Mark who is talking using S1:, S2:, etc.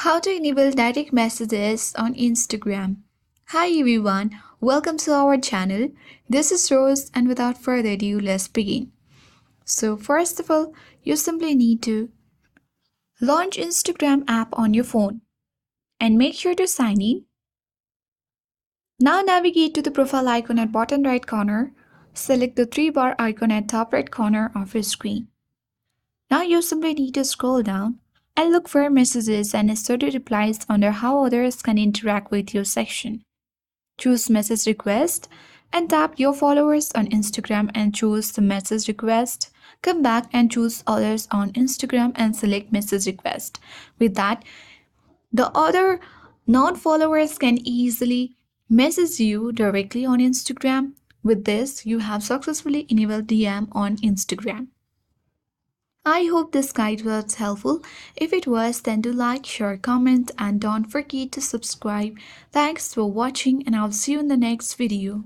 S1: How to enable direct messages on Instagram. Hi everyone, welcome to our channel. This is Rose, and without further ado, let's begin. So first of all, you simply need to launch Instagram app on your phone and make sure to sign in. Now navigate to the profile icon at bottom right corner. Select the three bar icon at top right corner of your screen. Now you simply need to scroll down and look for messages and assorted replies under how others can interact with your section. Choose message request and tap your followers on Instagram and choose the message request. Come back and choose others on Instagram and select message request. With that, the other non-followers can easily message you directly on Instagram. With this, you have successfully enabled DM on Instagram. I hope this guide was helpful. If it was, then do like, share, comment, and don't forget to subscribe. Thanks for watching, and I'll see you in the next video.